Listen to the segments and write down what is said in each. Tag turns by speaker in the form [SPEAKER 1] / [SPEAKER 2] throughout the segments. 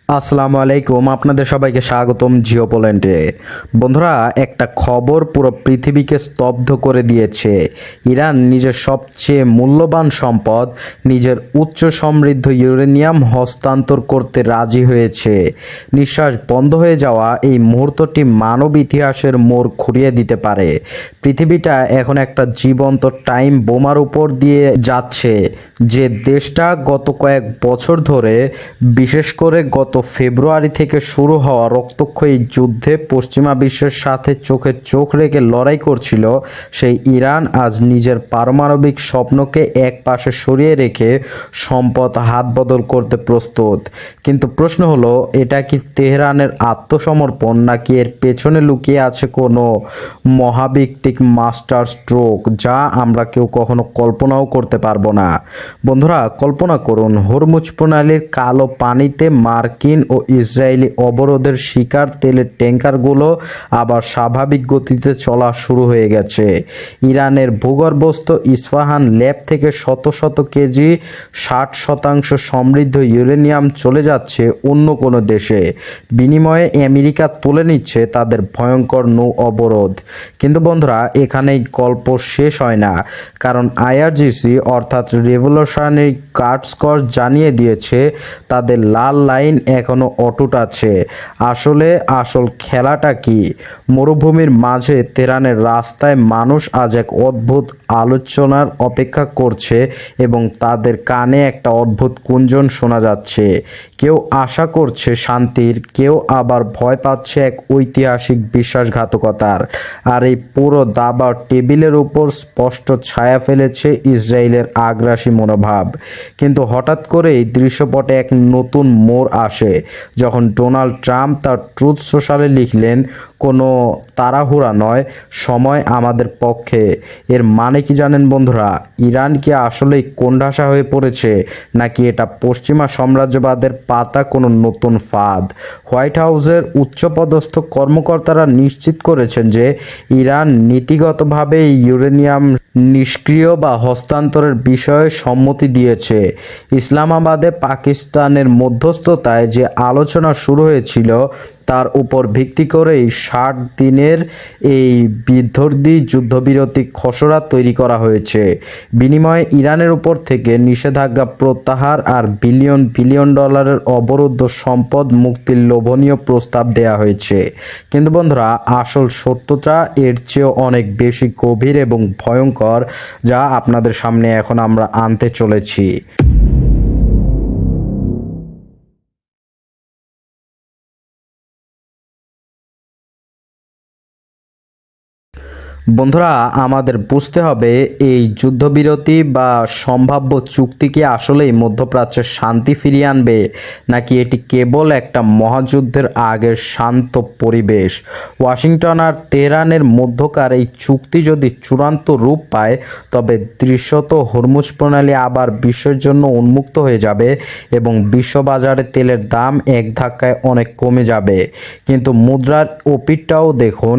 [SPEAKER 1] আসসালামু আলাইকুম, আপনাদের সবাইকে স্বাগতম জিও পোল্যান্ডে। বন্ধুরা, একটা খবর পুরো পৃথিবীকে স্তব্ধ করে দিয়েছে। ইরান নিজের সবচেয়ে মূল্যবান সম্পদ, নিজের উচ্চ সমৃদ্ধ ইউরেনিয়াম হস্তান্তর করতে রাজি হয়েছে। নিঃশ্বাস বন্ধ হয়ে যাওয়া এই মুহূর্তটি মানব ইতিহাসের মোড় ঘুরিয়ে দিতে পারে। পৃথিবীটা এখন একটা জীবন্ত টাইম বোমার উপর দিয়ে যাচ্ছে। যে দেশটা গত কয়েক বছর ধরে, বিশেষ করে গত ফেব্রুয়ারি থেকে শুরু হওয়া রক্তক্ষয়ী যুদ্ধে পশ্চিমা বিশ্বের সাথে চোখে চোখ রেখে লড়াই করছিল, সেই ইরান আজ নিজের পারমাণবিক স্বপ্নকে এক পাশে সরিয়ে রেখে সম্পদ হাত বদল করতে প্রস্তুত। কিন্তু প্রশ্ন হলো, এটা কি তেহরানের আত্মসমর্পণ, নাকি এর পেছনে লুকিয়ে আছে কোনো মহাবিত্তিক মাস্টার স্ট্রোক যা আমরা কেউ কখনো কল্পনাও করতে পারবো না? বন্ধুরা, কল্পনা করুন, হরমুজ প্রণালীর কালো পানিতে মার্কিন ও ইসরায়েলি অবরোধের শিকার তেলের ট্যাঙ্কারগুলো আবার স্বাভাবিক গতিতে চলা শুরু হয়ে গেছে। ইরানের ভূগর্ভস্থ ইস্পাহান ল্যাব থেকে শত শত কেজি 60% সমৃদ্ধ ইউরেনিয়াম চলে যাচ্ছে অন্য কোনো দেশে। বিনিময়ে আমেরিকা তুলে নিচ্ছে তাদের ভয়ঙ্কর নৌ অবরোধ। কিন্তু বন্ধুরা, এখানেই গল্প শেষ হয় না, কারণ আইআরজিসি অর্থাৎ রেভলিউশনারি গার্ডস কর্পস জানিয়ে দিয়েছে তাদের লাল লাইন এখনো অটুট আছে। আসল খেলাটা কি? মরুভূমির মাঝে তেহরানের রাস্তায় মানুষ আজ এক অদ্ভুত আলোচনার অপেক্ষা করছে এবং তাদের কানে একটা অদ্ভুত গুঞ্জন শোনা যাচ্ছে। কেউ আশা করছে শান্তির, কেউ আবার ভয় পাচ্ছে এক ঐতিহাসিক বিশ্বাসঘাতকতার। আর এই পুরো দাবা টেবিলের উপর স্পষ্ট ছায়া ফেলেছে ইসরায়েলের আগ্রাসী মনোভাব। কিন্তু হঠাৎ করেই দৃশ্যপটে এক নতুন মোড় আসে যখন ডোনাল্ড ট্রাম্প তার ট্রুথ সোশ্যালে লিখলেন, কোনো তাড়াহুড়া নয়, সময় আমাদের পক্ষে। এর মানে কি জানেন বন্ধুরা? ইরান কি আসলেই কোণঠাসা হয়ে পড়েছে, নাকি এটা পশ্চিমা সাম্রাজ্যবাদের পাতা কোনো নতুন ফাঁদ? হোয়াইট হাউসের উচ্চপদস্থ কর্মকর্তারা নিশ্চিত করেছেন যে ইরান নীতিগতভাবে ইউরেনিয়াম নিষ্ক্রিয় বা হস্তান্তরের বিষয়ে সম্মতি দিয়েছে। ইসলামাবাদে পাকিস্তানের মধ্যস্থতায় যে আলোচনা শুরু হয়েছিল তার উপর ভিত্তি করেই 60 দিনের এই বিধ্বংসী যুদ্ধবিরতি খসড়া তৈরি করা হয়েছে। বিনিময়ে ইরানের উপর থেকে নিষেধাজ্ঞা প্রত্যাহার আর বিলিয়ন বিলিয়ন ডলারের অবরুদ্ধ সম্পদ মুক্তির লোভনীয় প্রস্তাব দেয়া হয়েছে। কিন্তু বন্ধুরা, আসল সত্যটা এর চেয়েও অনেক বেশি গভীর এবং ভয়ঙ্কর, যা আপনাদের সামনে এখন আমরা আনতে চলেছি। বন্ধুরা, আমাদের বুঝতে হবে এই যুদ্ধবিরতি বা সম্ভাব্য চুক্তি কি আসলেই মধ্যপ্রাচ্যের শান্তি ফিরিয়ে আনবে, নাকি এটি কেবল একটা মহাযুদ্ধের আগের শান্ত পরিবেশ। ওয়াশিংটন আর তেহরানের মধ্যকার এই চুক্তি যদি চূড়ান্ত রূপ পায়, তবে দৃশ্যত হরমুজ প্রণালী আবার বিশ্বের জন্য উন্মুক্ত হয়ে যাবে এবং বিশ্ববাজারে তেলের দাম এক ধাক্কায় অনেক কমে যাবে। কিন্তু মুদ্রার ওপিঠটাও দেখুন,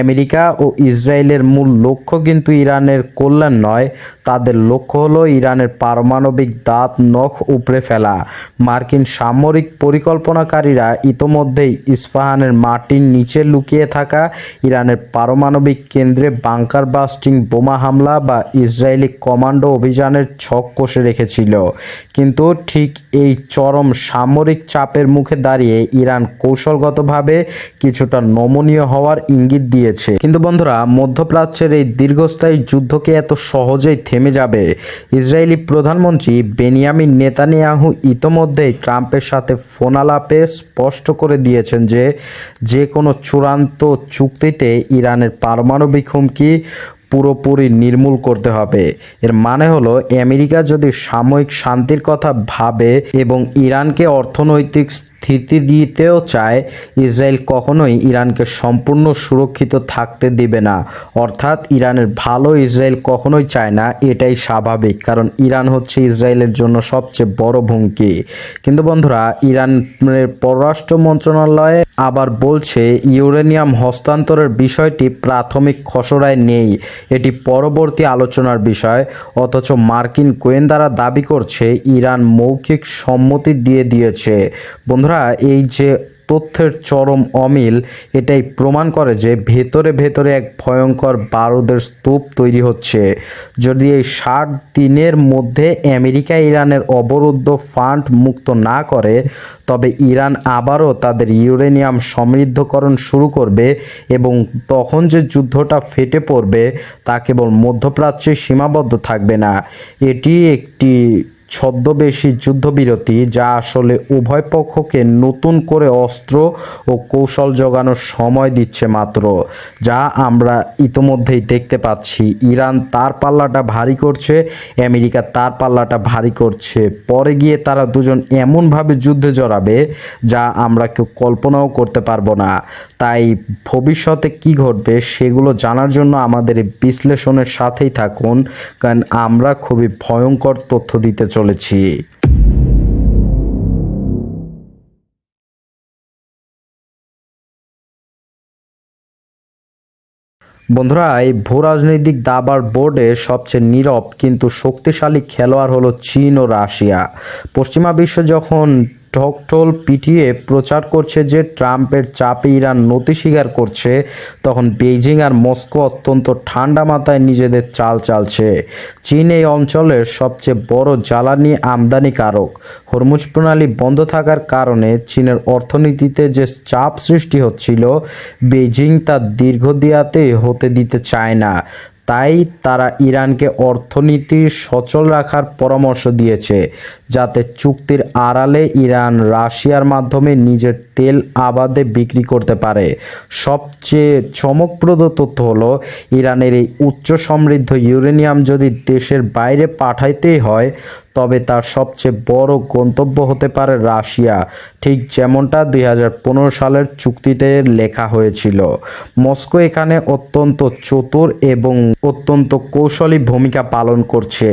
[SPEAKER 1] আমেরিকা ও ইসরায়েল এর মূল লক্ষ্য কিন্তু ইরানের কল্যাণ নয়, তাদের লক্ষ্য হলো ইরানের পারমাণবিক দাঁত নখ উপড়ে ফেলা। মার্কিন সামরিক পরিকল্পনাকারীরা ইতোমধ্যেই ইস্পাহানের মাটির নিচে লুকিয়ে থাকা ইরানের পারমাণবিক কেন্দ্রে বাংকার বাস্টিং বোমা হামলা বা ইসরায়েলি কমান্ডো অভিযানের ছক কষে রেখেছিল। কিন্তু ঠিক এই চরম সামরিক চাপের মুখে দাঁড়িয়ে ইরান কৌশলগতভাবে কিছুটা নমনীয় হওয়ার ইঙ্গিত দিয়েছে। কিন্তু বন্ধুরা, মধ্যপ্রাচ্যের এই দীর্ঘস্থায়ী যুদ্ধ কি এত সহজেই থেমে যাবে? ইসরায়েলি প্রধানমন্ত্রী বেনিয়ামিন নেতানিয়াহু ইতোমধ্যেই ট্রাম্পের সাথে ফোন আলাপে স্পষ্ট করে দিয়েছেন যে যে কোনো চূড়ান্ত চুক্তিতে ইরানের পারমাণবিক হুমকি পুরোপুরি নির্মূল করতে হবে। এর মানে হলো, আমেরিকা যদি সাময়িক শান্তির কথা ভাবে এবং ইরানকে অর্থনৈতিক স্থিতি দিতেও চায়, ইসরায়েল কখনোই ইরানকে সম্পূর্ণ সুরক্ষিত থাকতে দিবে না। অর্থাৎ ইরানের ভালো ইসরায়েল কখনোই চায় না, এটাই স্বাভাবিক, কারণ ইরান হচ্ছে ইসরায়েলের জন্য সবচেয়ে বড় হুমকি। কিন্তু বন্ধুরা, ইরানের পররাষ্ট্র মন্ত্রণালয়ে আবার বলছে ইউরেনিয়াম হস্তান্তরের বিষয়টি প্রাথমিক খসড়ায় নেই, এটি পরবর্তী আলোচনার বিষয়। অথচ মার্কিন গোয়েন্দারা দাবি করছে ইরান মৌখিক সম্মতি দিয়ে দিয়েছে। বন্ধুরা, এই যে তথ্যের চরম অমিল, এটাই প্রমাণ করে যে ভেতরে ভেতরে এক ভয়ঙ্কর বারুদের স্তূপ তৈরি হচ্ছে। যদি এই 60 দিনের মধ্যে আমেরিকা ইরানের অবরুদ্ধ ফান্ড মুক্ত না করে, তবে ইরান আবারও তাদের ইউরেনিয়াম সমৃদ্ধকরণ শুরু করবে এবং তখন যে যুদ্ধটা ফেটে পড়বে তা কেবল মধ্যপ্রাচ্যে সীমাবদ্ধ থাকবে না। এটি একটি ছদ্মবেশী যুদ্ধবিরতি, যা আসলে উভয় পক্ষকে নতুন করে অস্ত্র ও কৌশল জোগানোর সময় দিচ্ছে মাত্র, যা আমরা ইতোমধ্যেই দেখতে পাচ্ছি। ইরান তার পাল্লাটা ভারী করছে, আমেরিকা তার পাল্লাটা ভারী করছে। পরে গিয়ে তারা দুজন এমনভাবে যুদ্ধে জড়াবে যা আমরা কেউ কল্পনাও করতে পারবো না। তাই ভবিষ্যতে কি ঘটবে সেগুলো জানার জন্য আমাদের এই বিশ্লেষণের সাথেই থাকুন, কারণ আমরা খুবই ভয়ঙ্কর তথ্য দিতে চলেছি। বন্ধুরা, এই ভূরাজনৈতিক দাবার বোর্ডে সবচেয়ে নীরব কিন্তু শক্তিশালী খেলোয়াড় হলো চীন ও রাশিয়া। পশ্চিমা বিশ্ব যখন ঢকঢোল পিটিয়ে প্রচার করছে যে ট্রাম্পের চাপে ইরান নতি স্বীকার করছে, তখন বেইজিং আর মস্কো অত্যন্ত ঠান্ডা মাথায় নিজেদের চাল চালছে। চীন এই অঞ্চলের সবচেয়ে বড় জ্বালানি আমদানিকারক। হরমুজ প্রণালী বন্ধ থাকার কারণে চীনের অর্থনীতিতে যে চাপ সৃষ্টি হচ্ছিল, বেইজিং তা দীর্ঘমেয়াদে হতে দিতে চায় না। তাই তারা ইরানকে অর্থনীতি সচল রাখার পরামর্শ দিয়েছে, যাতে চুক্তির আড়ালে ইরান রাশিয়ার মাধ্যমে নিজের তেল আবাদে বিক্রি করতে পারে। সবচেয়ে চমকপ্রদ তথ্য হলো, ইরানের এই উচ্চ সমৃদ্ধ ইউরেনিয়াম যদি দেশের বাইরে পাঠাইতেই হয়, তবে তার সবচেয়ে বড় গন্তব্য হতে পারে রাশিয়া, ঠিক যেমনটা 2015 সালের চুক্তিতে লেখা হয়েছিল। মস্কো এখানে অত্যন্ত চতুর এবং অত্যন্ত কৌশলী ভূমিকা পালন করছে।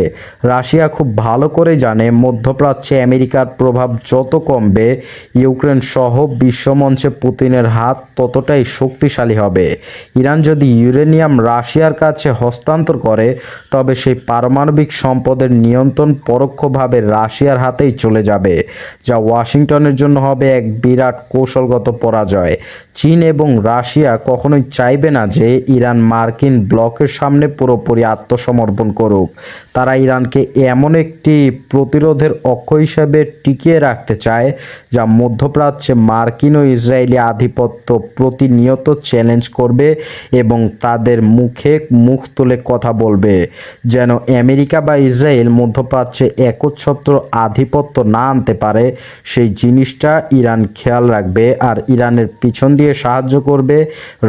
[SPEAKER 1] রাশিয়া খুব ভালো করে জানে মধ্যপ্রাচ্যে আমেরিকার প্রভাব যত কমবে, ইউক্রেন সহ বিশ্বমঞ্চে পুতিনের হাত ততটাই শক্তিশালী হবে। ইরান যদি ইউরেনিয়াম রাশিয়ার কাছে হস্তান্তর করে, তবে সেই পারমাণবিক সম্পদের নিয়ন্ত্রণ পরোক্ষভাবে রাশিয়ার হাতেই চলে যাবে, যা ওয়াশিংটনের জন্য হবে এক বিরাট কৌশলগত পরাজয়। চীন এবং রাশিয়া কখনোই চাইবে না যে ইরান মার্কিন ব্লকের সামনে পুরোপুরি আত্মসমর্পণ করুক। তারা ইরানকে এমন একটি প্রতিরোধের অক্ষ হিসেবে টিকিয়ে রাখতে চায়, যা মধ্যপ্রাচ্যে মার্কিন ও ইসরায়েলি আধিপত্য প্রতিনিয়ত চ্যালেঞ্জ করবে এবং তাদের মুখে মুখ তুলে কথা বলবে, যেন আমেরিকা বা ইসরায়েল মধ্যপ্রাচ্যে একচ্ছত্র আধিপত্য না আনতে পারে। সেই জিনিসটা ইরান খেয়াল রাখবে, আর ইরানের পিছন দিয়ে সাহায্য করবে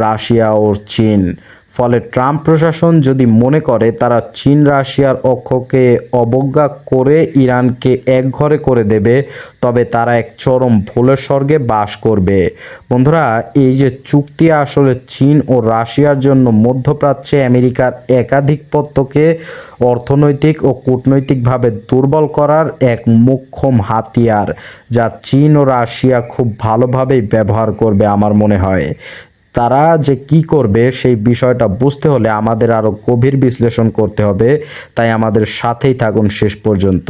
[SPEAKER 1] রাশিয়া ও চীন। ফলে ট্রাম্প প্রশাসন যদি মনে করে তারা চীন রাশিয়ার অক্ষকে অবজ্ঞা করে ইরানকে একঘরে করে দেবে, তবে তারা এক চরম ভুলের স্বর্গে বাস করবে। বন্ধুরা, এই যে চুক্তি আসলে চীন ও রাশিয়ার জন্য মধ্যপ্রাচ্যে আমেরিকার একাধিপত্যকে অর্থনৈতিক ও কূটনৈতিকভাবে দুর্বল করার এক মোক্ষম হাতিয়ার, যা চীন ও রাশিয়া খুব ভালোভাবেই ব্যবহার করবে আমার মনে হয়। তারা যে কি করবে সেই বিষয়টা বুঝতে হলে আমাদের আরও গভীর বিশ্লেষণ করতে হবে, তাই আমাদের সাথেই থাকুন শেষ পর্যন্ত।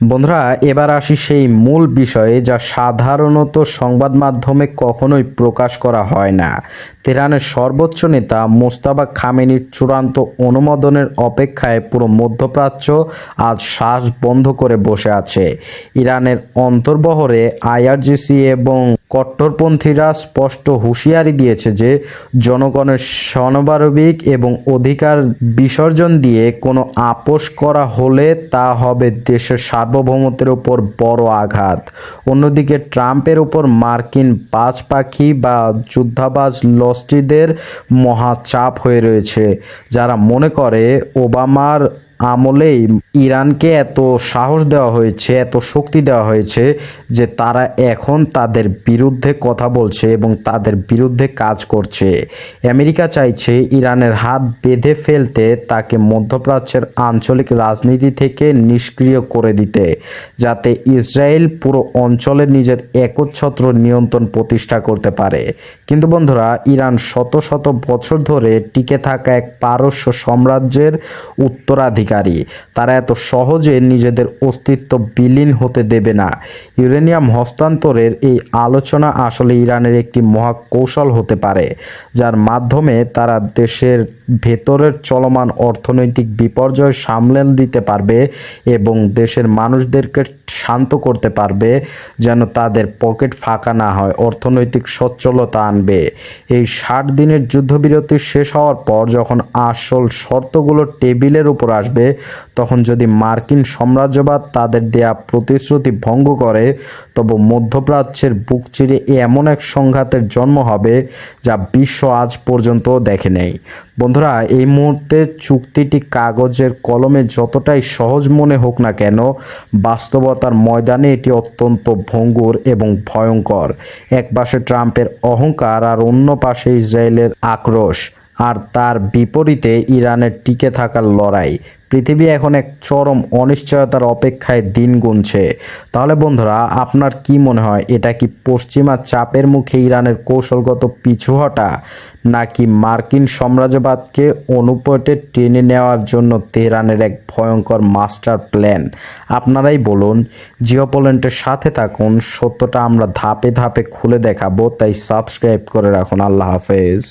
[SPEAKER 1] বন্ধুরা, এবার আসি সেই মূল বিষয়ে, যা সাধারণত সংবাদ মাধ্যমে কখনোই প্রকাশ করা হয় না। তেহরানের সর্বোচ্চ নেতা মোজতাবা খামেনির চূড়ান্ত অনুমোদনের অপেক্ষায় পুরো মধ্যপ্রাচ্য আজ শ্বাস বন্ধ করে বসে আছে। ইরানের অন্তর্বহরে আইআরজিসি এবং কট্টরপন্থীরা স্পষ্ট হুঁশিয়ারি দিয়েছে যে জনগণের সনবারবিক এবং অধিকার বিসর্জন দিয়ে কোনো আপোষ করা হলে তা হবে দেশের সার্বভৌমত্বের উপর বড় আঘাত। অন্যদিকে ট্রাম্পের উপর মার্কিন বাজ পাখি বা যুদ্ধাবাজ লস্টিদের মহা চাপ হয়ে রয়েছে, যারা মনে করে ওবামার আমলেই ইরানকে এত সাহস দেওয়া হয়েছে, এত শক্তি দেওয়া হয়েছে যে তারা এখন তাদের বিরুদ্ধে কথা বলছে এবং তাদের বিরুদ্ধে কাজ করছে। আমেরিকা চাইছে ইরানের হাত বেঁধে ফেলতে, তাকে মধ্যপ্রাচ্যের আঞ্চলিক রাজনীতি থেকে নিষ্ক্রিয় করে দিতে, যাতে ইসরায়েল পুরো অঞ্চলে নিজের একচ্ছত্র নিয়ন্ত্রণ প্রতিষ্ঠা করতে পারে। কিন্তু বন্ধুরা, ইরান শত শত বছর ধরে টিকে থাকা এক পারস্য সাম্রাজ্যের উত্তরাধিকারী। তারা এত সহজে নিজেদের অস্তিত্ব বিলীন হতে দেবে না। ইউরেনিয়াম হস্তান্তরের এই আলোচনা আসলে ইরানের একটি মহাকৌশল হতে পারে, যার মাধ্যমে তারা দেশের ভেতরের চলমান অর্থনৈতিক বিপর্যয় সামলে দিতে পারবে এবং দেশের মানুষদেরকে শান্ত করতে পারবে, যেন তাদের পকেট ফাঁকা না হয়, অর্থনৈতিক সচ্ছলতা আনবে। এই 60 দিনের যুদ্ধবিরতি শেষ হওয়ার পর যখন আসল শর্তগুলো টেবিলের উপর আসবে, তখন যদি মার্কিন সাম্রাজ্যবাদ তাদের দেয়া প্রতিশ্রুতি ভঙ্গ করে, তবে মধ্যপ্রাচ্যের বুক চিরে এমন এক সংঘাতের জন্ম হবে যা বিশ্ব আজ পর্যন্ত দেখে নেই। বন্ধুরা, এই মুহূর্তে চুক্তিটি কাগজের কলমে যতটাই সহজ মনে হোক না কেন, বাস্তবতার ময়দানে এটি অত্যন্ত ভঙ্গুর এবং ভয়ঙ্কর। এক পাশে ট্রাম্পের অহংকার আর অন্য পাশে ইসরায়েলের আক্রোশ, আর তার বিপরীতে ইরানের টিকে থাকার লড়াই। পৃথিবী এখন এক চরম অনিশ্চয়তার অপেক্ষায় দিন গুনছে। তাহলে বন্ধুরা, আপনার কি মনে হয়, এটা কি পশ্চিমা চাপের মুখে ইরানের কৌশলগত পিছু হটা, নাকি মার্কিন সাম্রাজ্যবাদকে অনুপটে টেনে নেওয়ার জন্য তেহরানের এক ভয়ঙ্কর মাস্টার প্ল্যান? আপনারাই বলুন। জিওপয়েন্টের সাথে থাকুন, সত্যটা আমরা ধাপে ধাপে খুলে দেখাবো, তাই সাবস্ক্রাইব করে রাখুন। আল্লাহ হাফেজ।